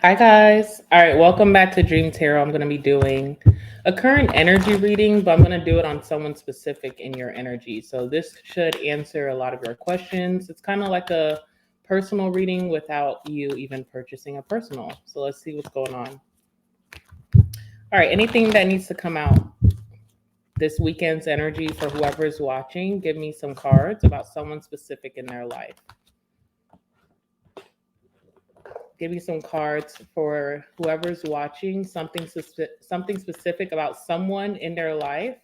Hi, guys. All right, welcome back to Dream Tarot. I'm going to be doing a current energy reading, but I'm going to do it on someone specific in your energy. So, this should answer a lot of your questions. It's kind of like a personal reading without you even purchasing a personal. So, let's see what's going on. All right, anything that needs to come out this weekend's energy for whoever's watching, give me some cards about someone specific in their life. Give me some cards for whoever's watching, something specific about someone in their life.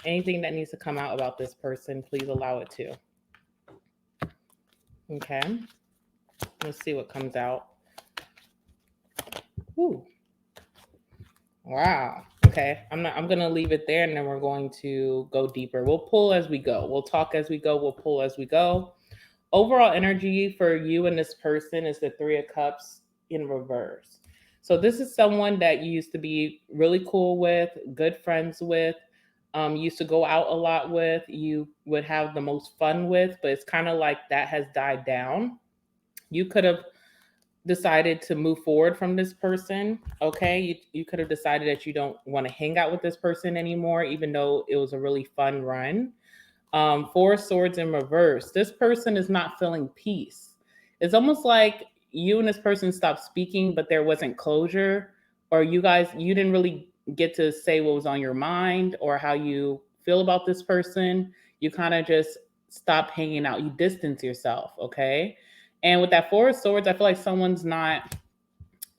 Anything that needs to come out about this person, please allow it to. Okay. Let's see what comes out. Ooh. Wow. Okay. I'm gonna leave it there and then we're going to go deeper. We'll pull as we go. We'll talk as we go. We'll pull as we go. Overall energy for you and this person is the Three of Cups in reverse. So this is someone that you used to be really cool with, good friends with, used to go out a lot with, you would have the most fun with, but it's kind of like that has died down. You could have decided to move forward from this person. Okay, you could have decided that you don't want to hang out with this person anymore, even though it was a really fun run. Four swords in reverse. This person is not feeling peace. It's almost like you and this person stopped speaking, but there wasn't closure, or you didn't really get to say what was on your mind or how you feel about this person. You kind of just stopped hanging out. You distance yourself, okay? And with that four of swords, I feel like someone's not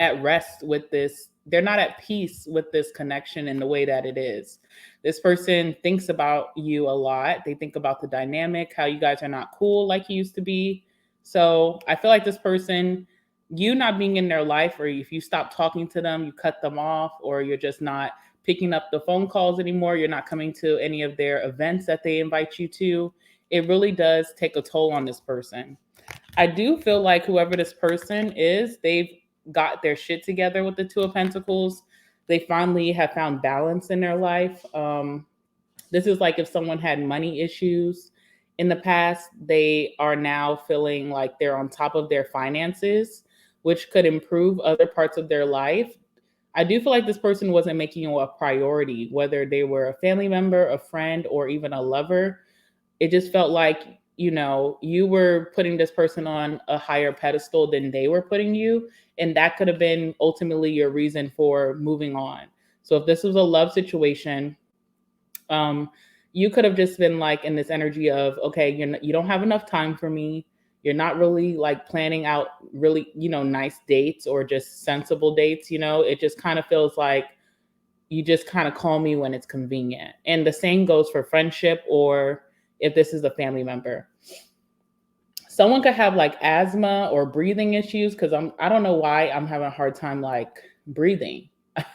at rest with this. They're not at peace with this connection in the way that it is. This person thinks about you a lot. They think about the dynamic, how you guys are not cool like you used to be. So I feel like this person, you not being in their life, or if you stop talking to them, you cut them off, or you're just not picking up the phone calls anymore, you're not coming to any of their events that they invite you to, it really does take a toll on this person. I do feel like whoever this person is, they've got their shit together with the Two of Pentacles. They finally have found balance in their life. This is like if someone had money issues in the past, they are now feeling like they're on top of their finances, which could improve other parts of their life. I do feel like this person wasn't making you a priority, whether they were a family member, a friend, or even a lover. It just felt like, you were putting this person on a higher pedestal than they were putting you, and that could have been ultimately your reason for moving on. So if this was a love situation, um you could have just been like in this energy of, okay, you don't have enough time for me. You're not really like planning out really, nice dates or just sensible dates. It just kind of feels like you just kind of call me when it's convenient. And the same goes for friendship, or if this is a family member. Someone could have like asthma or breathing issues, because I don't know why I'm having a hard time like breathing.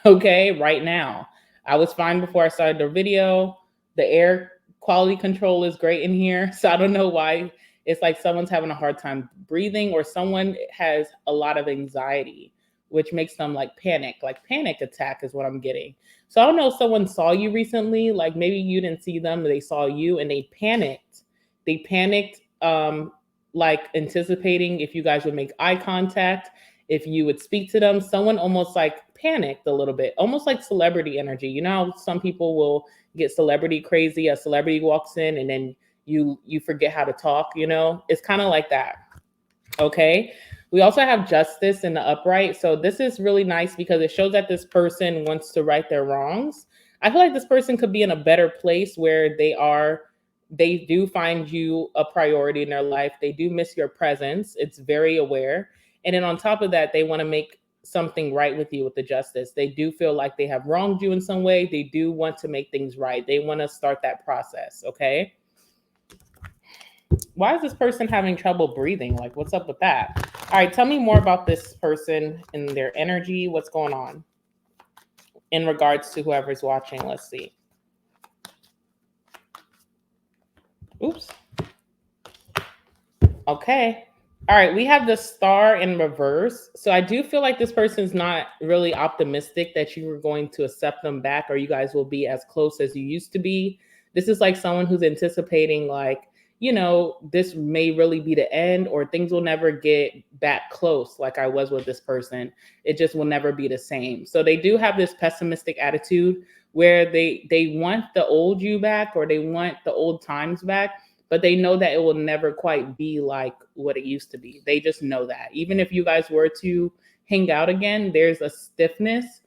Okay, right now. I was fine before I started the video. The air quality control is great in here. So I don't know why it's like someone's having a hard time breathing, or someone has a lot of anxiety, which makes them like panic attack is what I'm getting. So I don't know if someone saw you recently, like maybe you didn't see them, they saw you and they panicked. They panicked, like anticipating if you guys would make eye contact, if you would speak to them. Someone almost like panicked a little bit, almost like celebrity energy. You know how some people will get celebrity crazy, a celebrity walks in and then you forget how to talk, it's kind of like that. Okay. We also have justice in the upright. So this is really nice because it shows that this person wants to right their wrongs. I feel like this person could be in a better place where they do find you a priority in their life. They do miss your presence. It's very aware. And then on top of that, they want to make something right with you with the justice. They do feel like they have wronged you in some way. They do want to make things right. They want to start that process. Okay. Why is this person having trouble breathing? Like, what's up with that? All right, tell me more about this person and their energy. What's going on in regards to whoever's watching? Let's see. Oops. Okay. All right, we have the star in reverse. So I do feel like this person's not really optimistic that you are going to accept them back, or you guys will be as close as you used to be. This is like someone who's anticipating like this may really be the end, or things will never get back close like I was with this person. It just will never be the same. So they do have this pessimistic attitude where they want the old you back, or they want the old times back, but they know that it will never quite be like what it used to be. They just know that. Even if you guys were to hang out again, there's a stiffness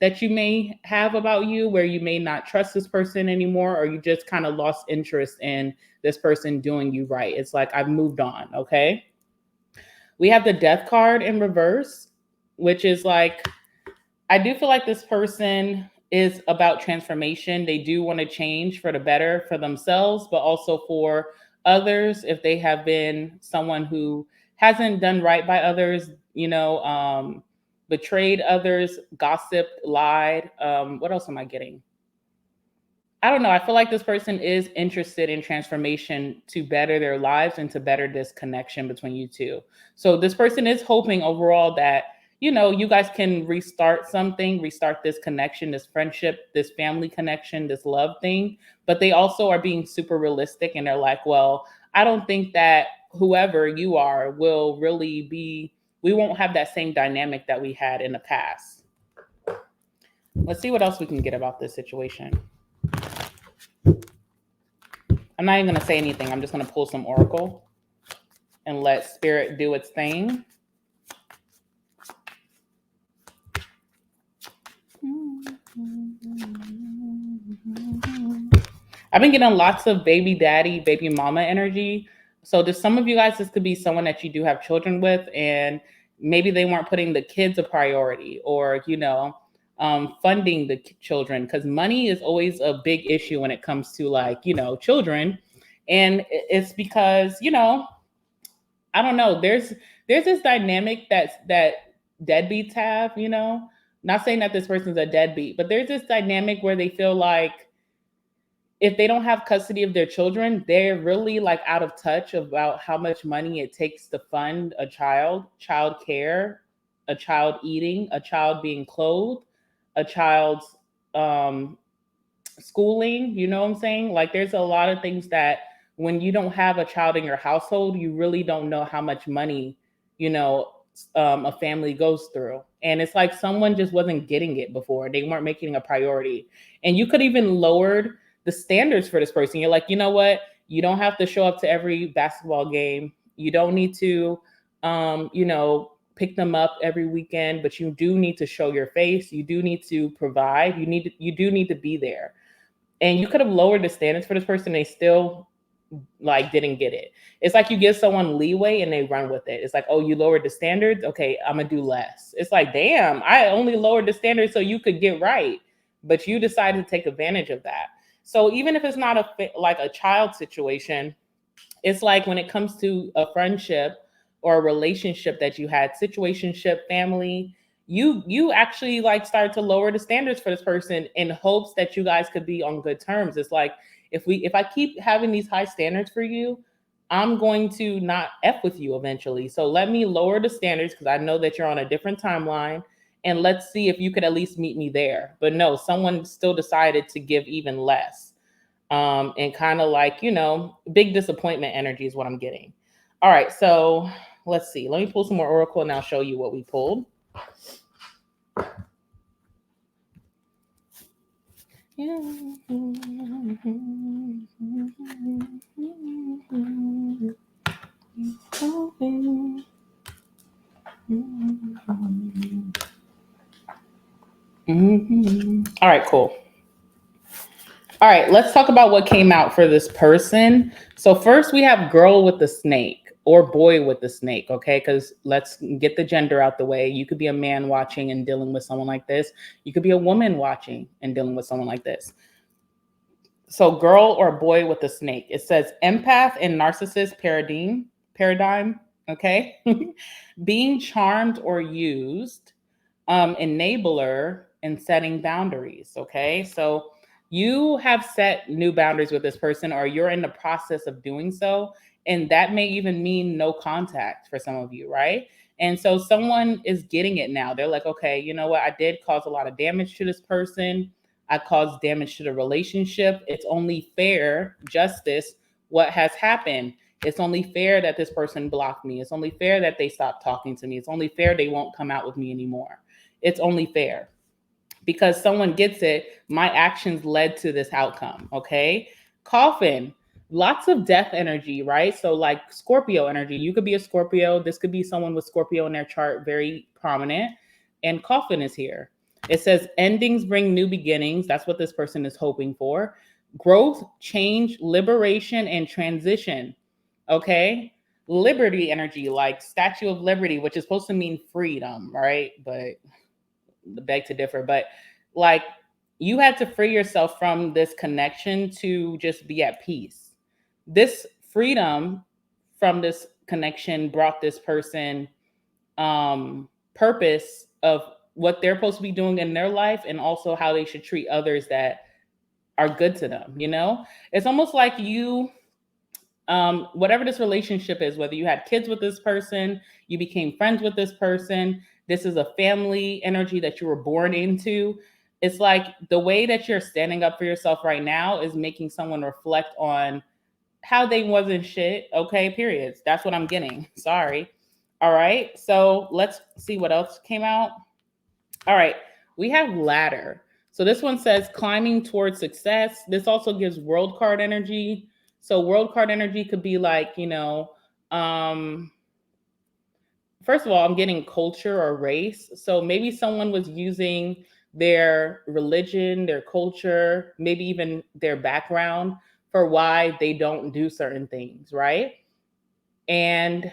that you may have about you where you may not trust this person anymore, or you just kind of lost interest in this person doing you right. It's like, I've moved on, okay? We have the death card in reverse, which is like, I do feel like this person is about transformation. They do want to change for the better for themselves, but also for others. If they have been someone who hasn't done right by others, betrayed others, gossiped, lied. What else am I getting? I don't know. I feel like this person is interested in transformation to better their lives and to better this connection between you two. So this person is hoping overall that, you guys can restart something, restart this connection, this friendship, this family connection, this love thing. But they also are being super realistic, and they're like, well, I don't think that whoever you are will really be, we won't have that same dynamic that we had in the past. Let's see what else we can get about this situation. I'm not even going to say anything. I'm just going to pull some oracle and let spirit do its thing. I've been getting lots of baby daddy, baby mama energy. So to some of you guys, this could be someone that you do have children with, and maybe they weren't putting the kids a priority, or, funding the children, because money is always a big issue when it comes to children. And it's because, I don't know, there's this dynamic that deadbeats have, not saying that this person's a deadbeat, but there's this dynamic where they feel like if they don't have custody of their children, they're really like out of touch about how much money it takes to fund a child care, a child eating, a child being clothed, a child's schooling. You know what I'm saying? Like, there's a lot of things that when you don't have a child in your household, you really don't know how much money, a family goes through. And it's like someone just wasn't getting it before. They weren't making a priority. And you could even lowered the standards for this person. You're like, you know what? You don't have to show up to every basketball game. You don't need to, pick them up every weekend, but you do need to show your face. You do need to provide. You do need to be there. And you could have lowered the standards for this person. They still didn't get it. It's like you give someone leeway and they run with it. It's like, oh, you lowered the standards. Okay, I'm gonna do less. It's like, damn, I only lowered the standards so you could get right, but you decided to take advantage of that. So even if it's not a child situation, it's like when it comes to a friendship or a relationship that you had, situationship, family, you actually start to lower the standards for this person in hopes that you guys could be on good terms. It's like, if I keep having these high standards for you, I'm going to not F with you eventually. So let me lower the standards because I know that you're on a different timeline, and let's see if you could at least meet me there. But no, someone still decided to give even less. And kind of big disappointment energy is what I'm getting. All right, so let's see. Let me pull some more oracle and I'll show you what we pulled. All right, cool. All right, let's talk about what came out for this person. So first we have girl with the snake or boy with the snake, okay? Because let's get the gender out the way. You could be a man watching and dealing with someone like this. You could be a woman watching and dealing with someone like this. So girl or boy with the snake. It says empath and narcissist paradigm, okay? Being charmed or used, enabler, and setting boundaries, okay? So you have set new boundaries with this person, or you're in the process of doing so. And that may even mean no contact for some of you, right? And so someone is getting it now. They're like, okay, you know what? I did cause a lot of damage to this person. I caused damage to the relationship. It's only fair, justice, what has happened. It's only fair that this person blocked me. It's only fair that they stopped talking to me. It's only fair they won't come out with me anymore. It's only fair because someone gets it. My actions led to this outcome. Okay. Coffin, lots of death energy, right? So, like Scorpio energy, you could be a Scorpio. This could be someone with Scorpio in their chart, very prominent. And Coffin is here. It says endings bring new beginnings. That's what this person is hoping for. Growth, change, liberation, and transition. Okay. Liberty energy, like Statue of Liberty, which is supposed to mean freedom, right? But beg to differ. But like, you had to free yourself from this connection to just be at peace. This freedom from this connection brought this person purpose of what they're supposed to be doing in their life, and also how they should treat others that are good to them. You know, it's almost like you, whatever this relationship is, whether you had kids with this person, you became friends with this person, this is a family energy that you were born into. It's like the way that you're standing up for yourself right now is making someone reflect on how they wasn't shit. Okay, periods. That's what I'm getting. Sorry. All right. So let's see what else came out. All right. We have ladder. So this one says climbing towards success. This also gives world card energy. So world card energy could be like, first of all, I'm getting culture or race. So maybe someone was using their religion, their culture, maybe even their background for why they don't do certain things, right? And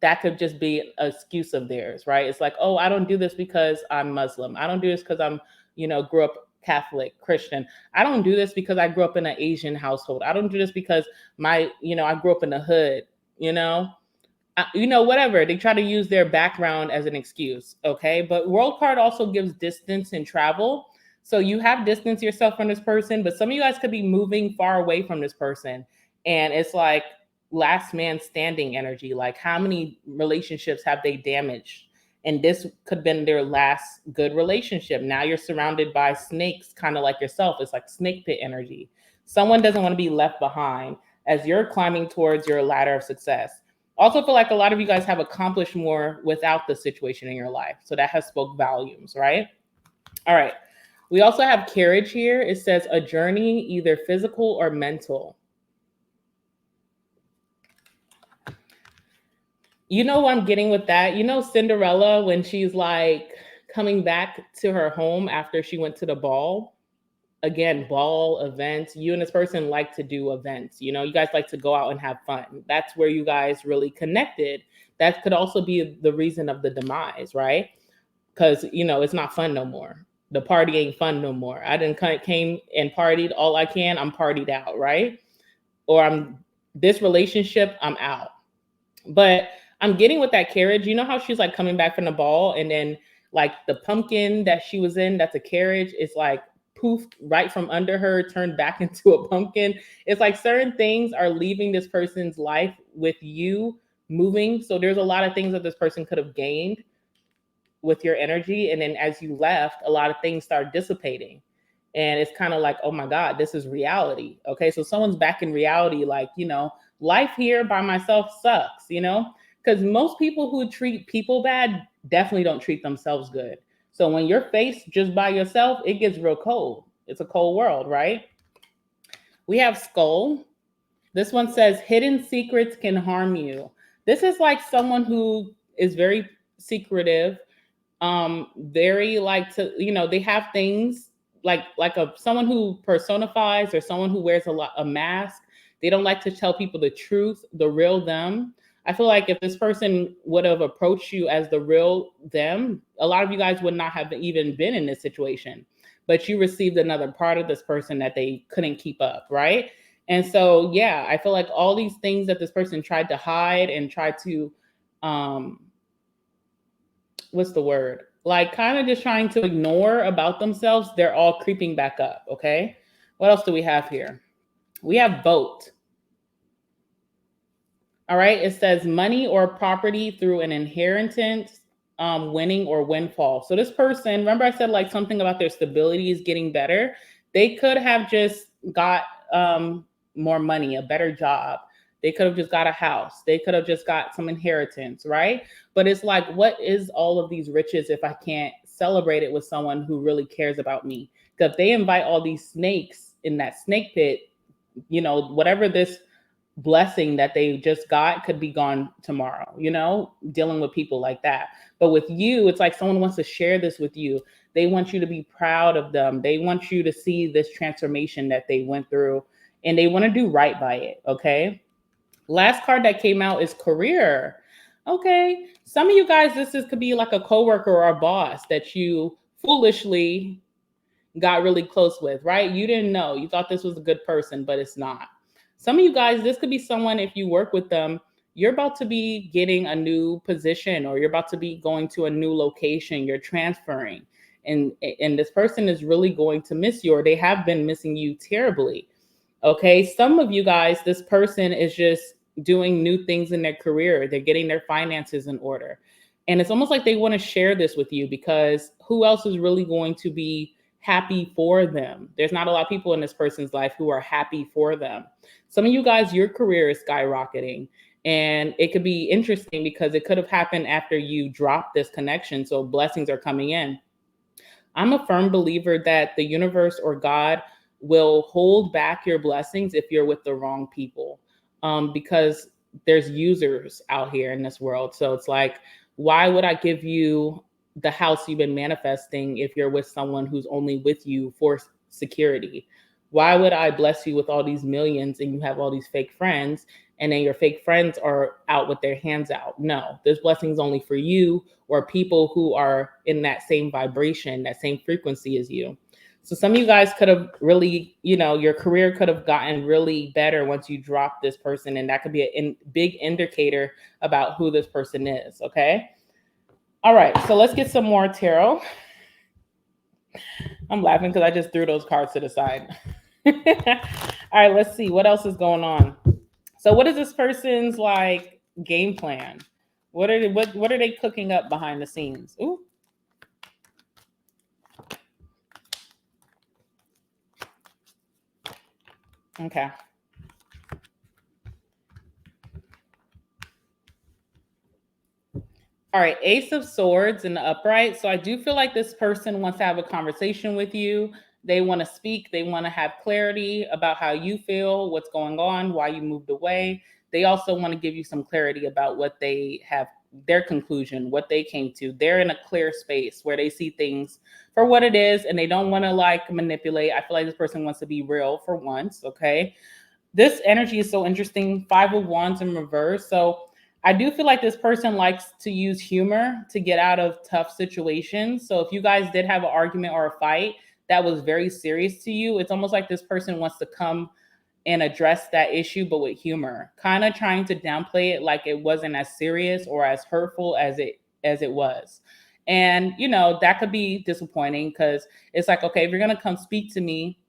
that could just be an excuse of theirs, right? It's like, oh, I don't do this because I'm Muslim. I don't do this because I'm, grew up Catholic, Christian. I don't do this because I grew up in an Asian household. I don't do this because I grew up in the hood, whatever. They try to use their background as an excuse. Okay. But world card also gives distance and travel. So you have distanced yourself from this person, but some of you guys could be moving far away from this person. And it's like last man standing energy. Like, how many relationships have they damaged? And this could have been their last good relationship. Now you're surrounded by snakes, kind of like yourself. It's like snake pit energy. Someone doesn't want to be left behind as you're climbing towards your ladder of success. Also feel like a lot of you guys have accomplished more without the situation in your life. So that has spoke volumes, right? All right. We also have carriage here. It says a journey, either physical or mental. You know what I'm getting with that? Cinderella, when she's like coming back to her home after she went to the ball. Again, ball, events. You and this person like to do events. You guys like to go out and have fun. That's where you guys really connected. That could also be the reason of the demise, right? Because, it's not fun no more. The party ain't fun no more. I didn't came and partied all I can. I'm partied out, right? Or this relationship, I'm out. But I'm getting with that carriage. You know how she's like coming back from the ball, and then like the pumpkin that she was in, that's a carriage, is like poofed right from under her, turned back into a pumpkin. It's like certain things are leaving this person's life with you moving. So there's a lot of things that this person could have gained with your energy. And then as you left, a lot of things start dissipating. And it's kind of like, oh my God, this is reality. Okay. So someone's back in reality, like, life here by myself sucks, because most people who treat people bad definitely don't treat themselves good. So when you're faced just by yourself, it gets real cold. It's a cold world, right? We have skull. This one says hidden secrets can harm you. This is like someone who is very secretive, very like to, they have things like someone who personifies, or someone who wears a mask. They don't like to tell people the truth, the real them. I feel like if this person would have approached you as the real them, a lot of you guys would not have even been in this situation, but you received another part of this person that they couldn't keep up, right? And so, yeah, I feel like all these things that this person tried to hide and tried to, what's the word? Like kind of just trying to ignore about themselves, they're all creeping back up, okay? What else do we have here? We have boat. All right, it says money or property through an inheritance, winning or windfall. So this person, remember I said like something about their stability is getting better. They could have just got more money, a better job. They could have just got a house. They could have just got some inheritance, right? But it's like, what is all of these riches if I can't celebrate it with someone who really cares about me? Because if they invite all these snakes in that snake pit, whatever this blessing that they just got could be gone tomorrow, dealing with people like that. But with you, it's like someone wants to share this with you. They want you to be proud of them. They want you to see this transformation that they went through, and they want to do right by it. Okay. Last card that came out is career. Okay. Some of you guys, could be like a coworker or a boss that you foolishly got really close with, right? You didn't know. You thought this was a good person, but it's not. Some of you guys, this could be someone, if you work with them, you're about to be getting a new position, or you're about to be going to a new location, you're transferring. And this person is really going to miss you, or they have been missing you terribly. Okay. Some of you guys, this person is just doing new things in their career. They're getting their finances in order. And it's almost like they want to share this with you, because who else is really going to be happy for them? There's not a lot of people in this person's life who are happy for them. Some of you guys, your career is skyrocketing, and it could be interesting because it could have happened after you dropped this connection. So blessings are coming in. I'm a firm believer that the universe or God will hold back your blessings if you're with the wrong people, because there's users out here in this world. So it's like, why would I give you the house you've been manifesting if you're with someone who's only with you for security? Why would I bless you with all these millions and you have all these fake friends, and then your fake friends are out with their hands out? No, this blessing is only for you, or people who are in that same vibration, that same frequency as you. So some of you guys could have really, your career could have gotten really better once you drop this person, and that could be a big indicator about who this person is. Okay. All right, so let's get some more tarot. I'm laughing because I just threw those cards to the side. All right, let's see what else is going on. So what is this person's like game plan? What are they cooking up behind the scenes? Ooh. Okay. All right, Ace of Swords in the upright. So I do feel like this person wants to have a conversation with you. They want to speak. They want to have clarity about how you feel, what's going on, why you moved away. They also want to give you some clarity about what they have, their conclusion, what they came to. They're in a clear space where they see things for what it is, and they don't want to like manipulate. I feel like this person wants to be real for once. Okay. This energy is so interesting. 5 of Wands in reverse. So I do feel like this person likes to use humor to get out of tough situations. So if you guys did have an argument or a fight that was very serious to you, it's almost like this person wants to come and address that issue, but with humor, kind of trying to downplay it like it wasn't as serious or as hurtful as it was. And that could be disappointing, because it's like, okay, if you're gonna come speak to me,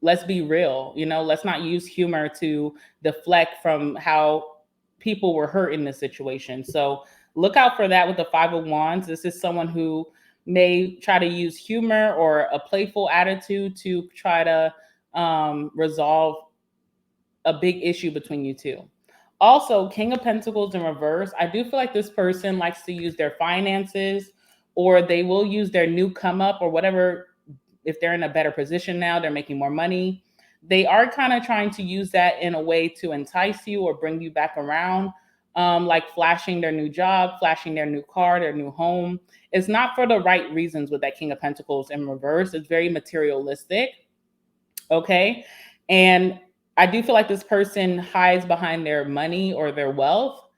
let's be real. Let's not use humor to deflect from how people were hurt in this situation. So look out for that with the 5 of Wands. This is someone who may try to use humor or a playful attitude to try to resolve a big issue between you two. Also, King of Pentacles in reverse. I do feel like this person likes to use their finances, or they will use their new come up or whatever. If they're in a better position now, they're making more money. They are kind of trying to use that in a way to entice you or bring you back around, like flashing their new job, flashing their new car, their new home. It's not for the right reasons with that King of Pentacles in reverse. It's very materialistic. Okay. And I do feel like this person hides behind their money or their wealth,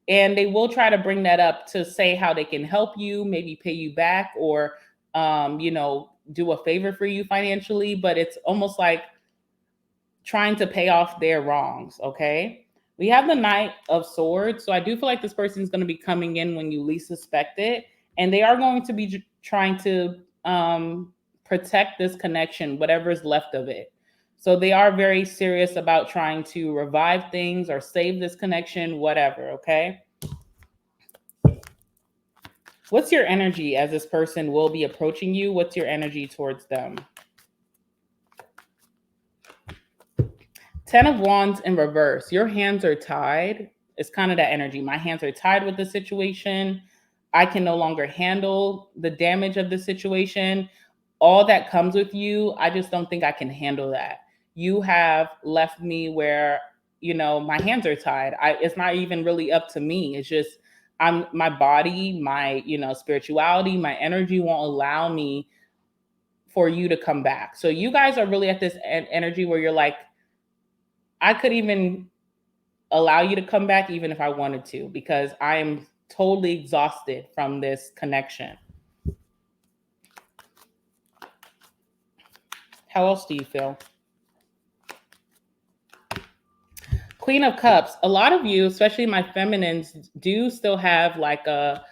and they will try to bring that up to say how they can help you, maybe pay you back, or do a favor for you financially, but it's almost like trying to pay off their wrongs. Okay. We have the Knight of Swords. So I do feel like this person is going to be coming in when you least suspect it, and they are going to be trying to protect this connection, whatever is left of it. So they are very serious about trying to revive things or save this connection, whatever. Okay. What's your energy as this person will be approaching you? What's your energy towards them? Ten of Wands in reverse. Your hands are tied. It's kind of that energy. My hands are tied with the situation. I can no longer handle the damage of the situation. All that comes with you, I just don't think I can handle that. You have left me where, my hands are tied. It's not even really up to me. It's just my body, my, spirituality, my energy won't allow me for you to come back. So you guys are really at this energy where you're like, I could even allow you to come back even if I wanted to, because I am totally exhausted from this connection. How else do you feel? Queen of Cups. A lot of you, especially my feminines, do still have like a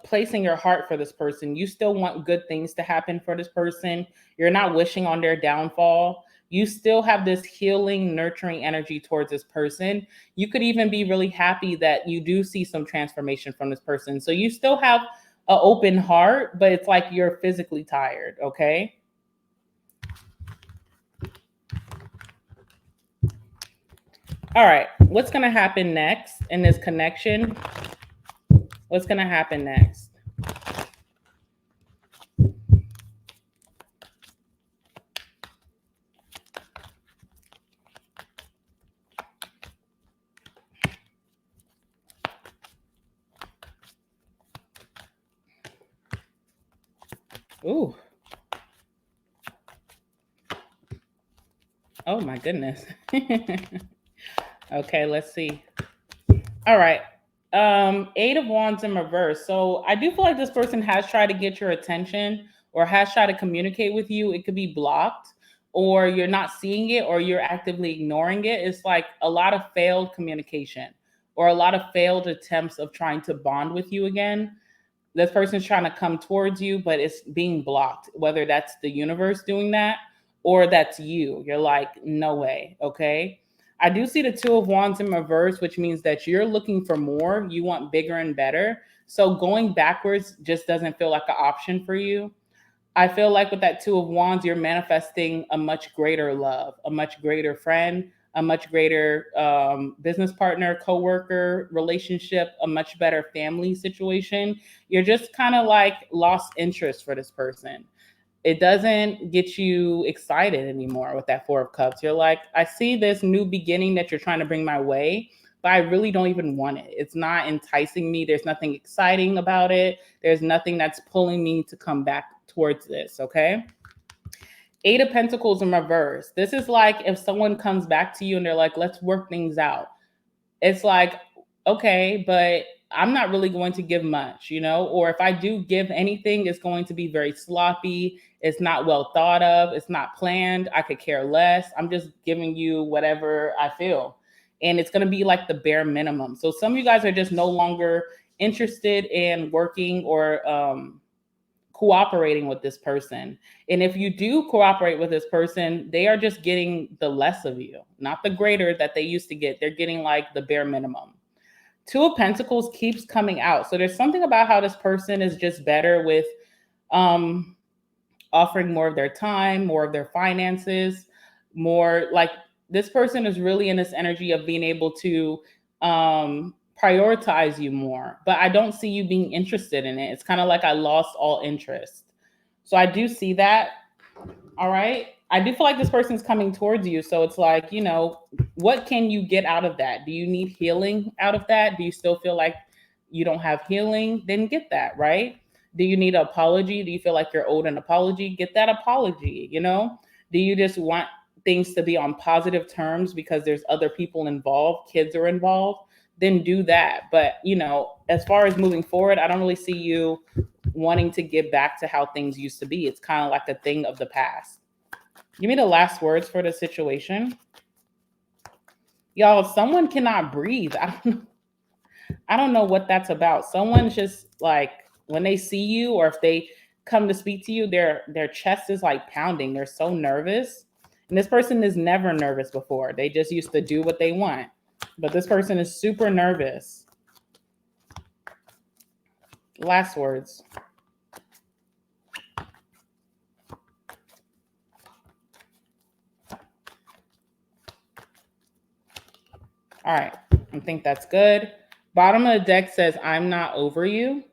place in your heart for this person. You still want good things to happen for this person. You're not wishing on their downfall. You still have this healing, nurturing energy towards this person. You could even be really happy that you do see some transformation from this person. So you still have an open heart, but it's like you're physically tired, okay? All right, what's going to happen next in this connection? What's going to happen next? Ooh. Oh my goodness. Okay, let's see. All right. Eight of Wands in reverse. So I do feel like this person has tried to get your attention or has tried to communicate with you. It could be blocked, or you're not seeing it, or you're actively ignoring it. It's like a lot of failed communication or a lot of failed attempts of trying to bond with you again. This person's trying to come towards you, but it's being blocked, whether that's the universe doing that or that's you. You're like, no way. Okay. I do see the Two of Wands in reverse, which means that you're looking for more. You want bigger and better. So going backwards just doesn't feel like an option for you. I feel like with that Two of Wands, you're manifesting a much greater love, a much greater friend, a much greater business partner, coworker relationship, a much better family situation. You're just kind of like lost interest for this person. It doesn't get you excited anymore with that Four of Cups. You're like, I see this new beginning that you're trying to bring my way, but I really don't even want it. It's not enticing me. There's nothing exciting about it. There's nothing that's pulling me to come back towards this, okay? Eight of Pentacles in reverse. This is like if someone comes back to you and they're like, let's work things out. It's like, okay, but I'm not really going to give much, or if I do give anything, it's going to be very sloppy. It's not well thought of. It's not planned. I could care less. I'm just giving you whatever I feel. And it's going to be like the bare minimum. So some of you guys are just no longer interested in working or cooperating with this person. And if you do cooperate with this person, they are just getting the less of you, not the greater that they used to get. They're getting like the bare minimum. Two of Pentacles keeps coming out. So there's something about how this person is just better with offering more of their time, more of their finances, more like this person is really in this energy of being able to prioritize you more, but I don't see you being interested in it. It's kind of like I lost all interest. So I do see that. All right. I do feel like this person's coming towards you. So it's like, what can you get out of that? Do you need healing out of that? Do you still feel like you don't have healing? Then get that, right? Do you need an apology? Do you feel like you're owed an apology? Get that apology, Do you just want things to be on positive terms because there's other people involved, kids are involved? Then do that. But, as far as moving forward, I don't really see you wanting to get back to how things used to be. It's kind of like a thing of the past. Give me the last words for the situation. Y'all, someone cannot breathe. I don't know what that's about. Someone's just like, when they see you or if they come to speak to you, their chest is like pounding. They're so nervous. And this person is never nervous before. They just used to do what they want. But this person is super nervous. Last words. All right. I think that's good. Bottom of the deck says, I'm not over you.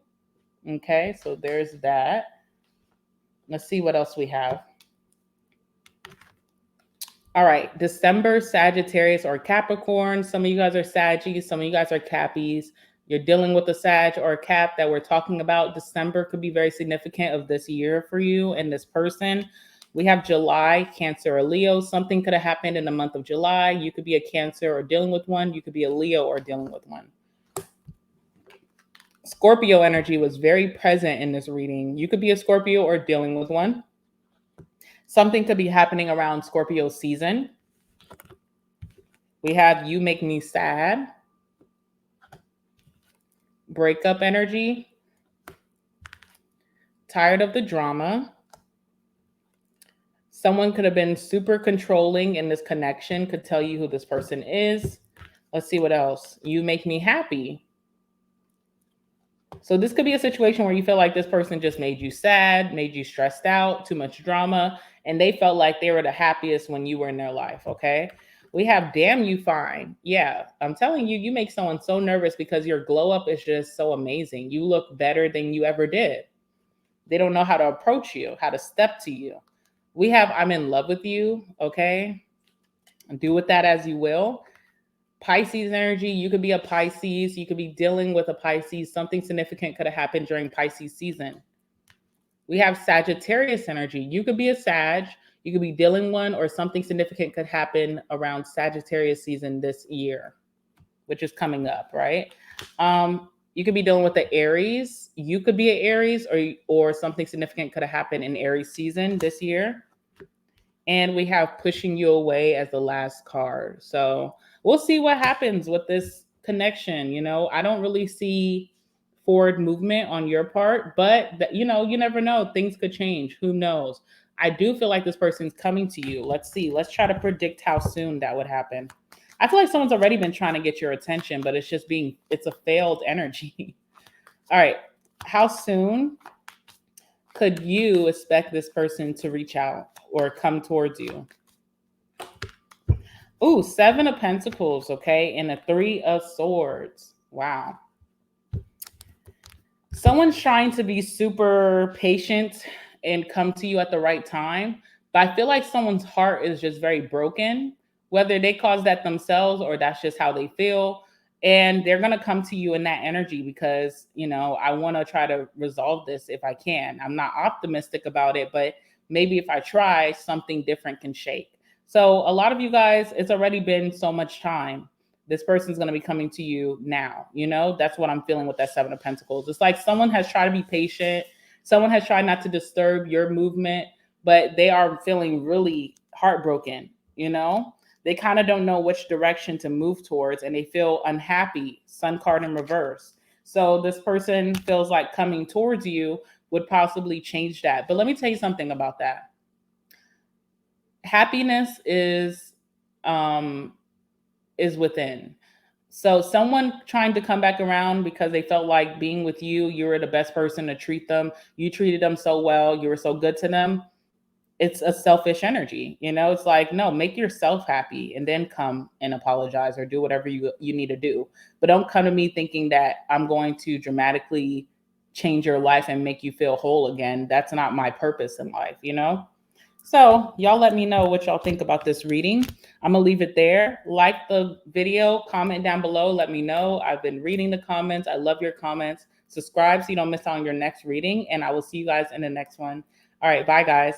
Okay, so there's that. Let's see what else we have. All right, December, Sagittarius or Capricorn. Some of you guys are Saggies, some of you guys are Cappies. You're dealing with a Sag or a Cap that we're talking about. December could be very significant of this year for you and this person. We have July, Cancer or Leo. Something could have happened in the month of July. You could be a Cancer or dealing with one. You could be a Leo or dealing with one. Scorpio energy was very present in this reading. You could be a Scorpio or dealing with one. Something could be happening around Scorpio season. We have you make me sad. Breakup energy. Tired of the drama. Someone could have been super controlling in this connection, could tell you who this person is. Let's see what else. You make me happy. So this could be a situation where you feel like this person just made you sad, made you stressed out, too much drama, and they felt like they were the happiest when you were in their life, okay? We have damn you fine. Yeah, I'm telling you, you make someone so nervous because your glow up is just so amazing. You look better than you ever did. They don't know how to approach you, how to step to you. We have I'm in love with you, okay? Do with that as you will. Pisces energy, you could be a Pisces. You could be dealing with a Pisces. Something significant could have happened during Pisces season. We have Sagittarius energy. You could be a Sag. You could be dealing one, or something significant could happen around Sagittarius season this year, which is coming up, right? You could be dealing with the Aries. You could be an Aries, or something significant could have happened in Aries season this year. And we have pushing you away as the last card. So we'll see what happens with this connection. You know, I don't really see forward movement on your part, but you know, you never know. Things could change. Who knows? I do feel like this person's coming to you. Let's see. Let's try to predict how soon that would happen. I feel like someone's already been trying to get your attention, but it's a failed energy. All right. How soon could you expect this person to reach out or come towards you? Ooh, 7 of Pentacles, okay, and a 3 of Swords. Wow. Someone's trying to be super patient and come to you at the right time, but I feel like someone's heart is just very broken, whether they caused that themselves or that's just how they feel. And they're going to come to you in that energy because, you know, I want to try to resolve this if I can. I'm not optimistic about it, but maybe if I try, something different can shake. So a lot of you guys, it's already been so much time. This person's going to be coming to you now. You know, that's what I'm feeling with that 7 of Pentacles. It's like someone has tried to be patient. Someone has tried not to disturb your movement, but they are feeling really heartbroken, you know? They kind of don't know which direction to move towards, and they feel unhappy. Sun card in reverse. So this person feels like coming towards you would possibly change that. But let me tell you something about that. Happiness is within. So someone trying to come back around because they felt like being with you, you were the best person to treat them. You treated them so well. You were so good to them. It's a selfish energy. You know, it's like, no, make yourself happy and then come and apologize or do whatever you need to do. But don't come to me thinking that I'm going to dramatically change your life and make you feel whole again. That's not my purpose in life, you know? So y'all let me know what y'all think about this reading. I'm going to leave it there. Like the video, comment down below. Let me know. I've been reading the comments. I love your comments. Subscribe so you don't miss out on your next reading. And I will see you guys in the next one. All right. Bye, guys.